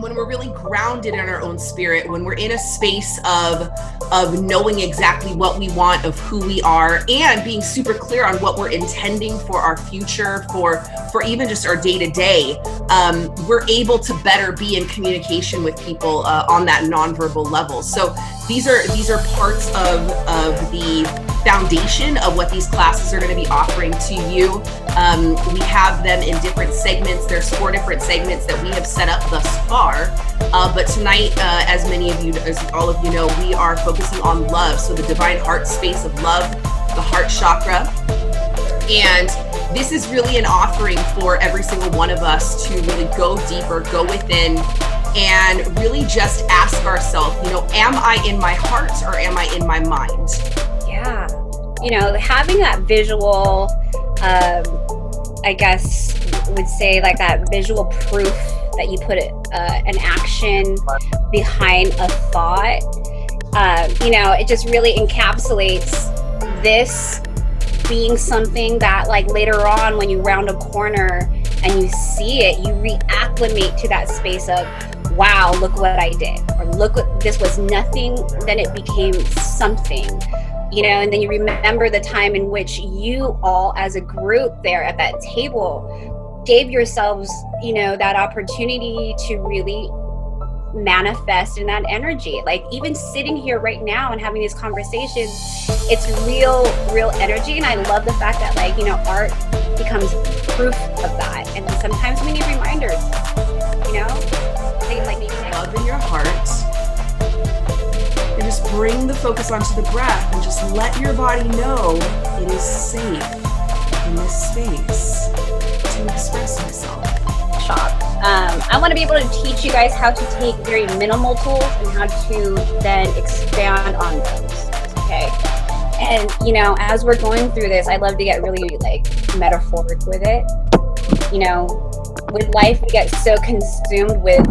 when we're really grounded in our own spirit, when we're in a space of knowing exactly what we want, of who we are, and being super clear on what we're intending for our future, for even just our day-to-day, we're able to better be in communication with people on that nonverbal level. So these are parts of the foundation of what these classes are going to be offering to you. We have them in different segments. There's 4 different segments that we have set up thus far. But tonight, as all of you know, we are focusing on love. So the divine heart space of love, the heart chakra. And this is really an offering for every single one of us to really go deeper, go within, and really just ask ourselves, am I in my heart or am I in my mind? Yeah. Having that visual, I guess would say like that visual proof that you put an action behind a thought, it just really encapsulates this being something that like later on when you round a corner and you see it, you reacclimate to that space of, wow, look what I did, or look what this was nothing, then it became something, and then you remember the time in which you all as a group there at that table gave yourselves, that opportunity to really manifest in that energy. Like even sitting here right now and having these conversations, it's real energy. And I love the fact that art becomes proof of that. And sometimes we need reminders, love in your heart, and just bring the focus onto the breath and just let your body know it is safe in this space to express myself. I want to be able to teach you guys how to take very minimal tools and how to then expand on those. Okay. And, as we're going through this, I love to get really metaphoric with it. With life, we get so consumed with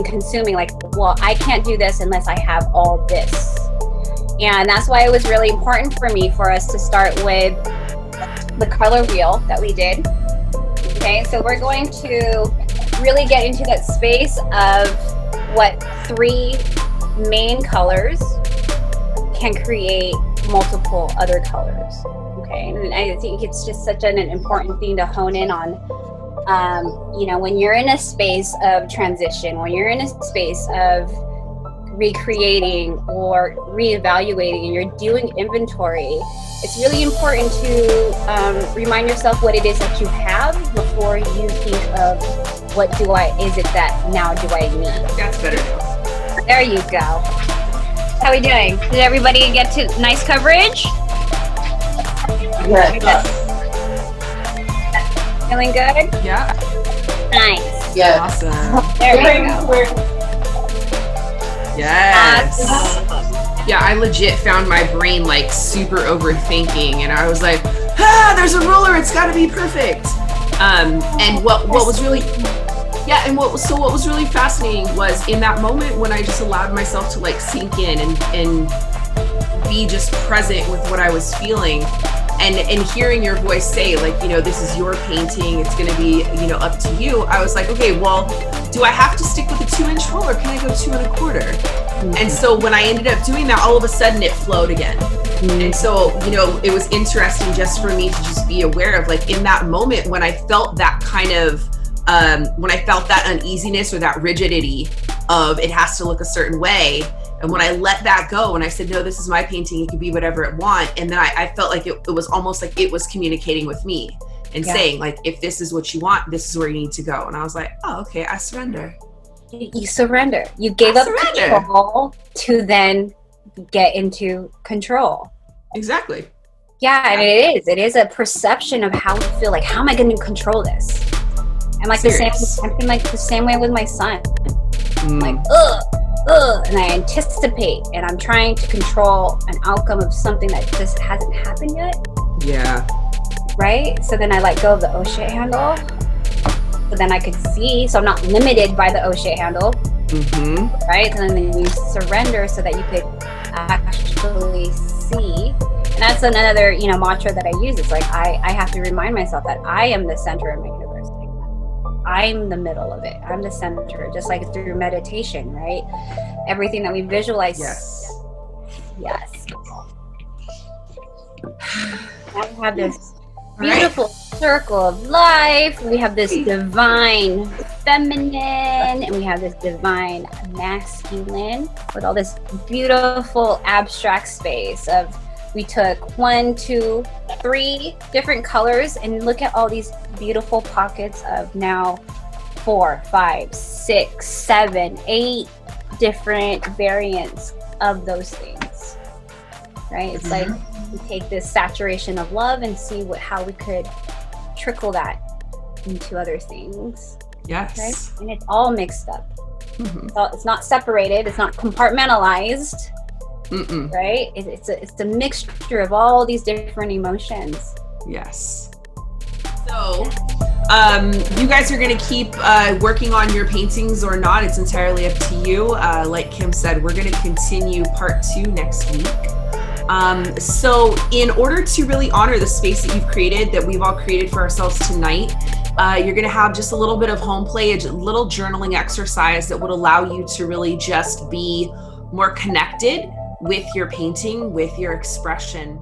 consuming, well, I can't do this unless I have all this. And that's why it was really important for us to start with the color wheel that we did. Okay, so we're going to really get into that space of what 3 main colors can create multiple other colors. Okay, and I think it's just such an important thing to hone in on. When you're in a space of transition, when you're in a space of recreating or reevaluating and you're doing inventory, it's really important to remind yourself what it is that you have before you think of what is it that now do I need? That's better. There you go. How are we doing? Did everybody get to nice coverage? Yes. Feeling good? Yeah. Nice. Yeah. Awesome. There we go. Yes. Awesome. Yeah, I legit found my brain super overthinking, and I was like, there's a ruler, it's got to be perfect. And what was really, what was really fascinating was in that moment when I just allowed myself to sink in and be just present with what I was feeling. And hearing your voice say this is your painting, it's going to be, up to you. I was like, okay, well, do I have to stick with a 2-inch roll or can I go 2 1/4? Mm-hmm. And so when I ended up doing that, all of a sudden it flowed again. Mm-hmm. And so, it was interesting just for me to just be aware of in that moment when I felt that kind of, when I felt that uneasiness or that rigidity of it has to look a certain way. And when I let that go and I said, no, this is my painting, it can be whatever it wants. And then I felt like it was almost like it was communicating with me and saying if this is what you want, this is where you need to go. And I was like, oh, okay, I surrender. You surrender. You gave up control to then get into control. Exactly. Yeah, and it is a perception of how you feel. How am I going to control this? I'm I'm the same way with my son. I'm and I anticipate, and I'm trying to control an outcome of something that just hasn't happened yet. Yeah. Right? So then I let go of the oh shit handle. So then I could see, so I'm not limited by the oh shit handle. Mm-hmm. Right? And then you surrender so that you could actually see. And that's another, mantra that I use. It's I have to remind myself that I am the center of my universe. I'm the middle of it. I'm the center, just like through meditation, right? Everything that we visualize. Yes. Yes. Now we have this beautiful circle of life. We have this divine feminine, and we have this divine masculine with all this beautiful abstract space of, we took 1, 2, 3 different colors, and look at all these beautiful pockets of now 4, 5, 6, 7, 8 different variants of those things, right? It's like we take this saturation of love and see how we could trickle that into other things. Yes. Right? And it's all mixed up. So it's not separated. It's not compartmentalized. Right? It's a mixture of all these different emotions. Yes. So, you guys are going to keep working on your paintings or not. It's entirely up to you. Like Kim said, we're going to continue part 2 next week. So in order to really honor the space that you've created, that we've all created for ourselves tonight, you're going to have just a little bit of home play, a little journaling exercise that would allow you to really just be more connected with your painting, with your expression.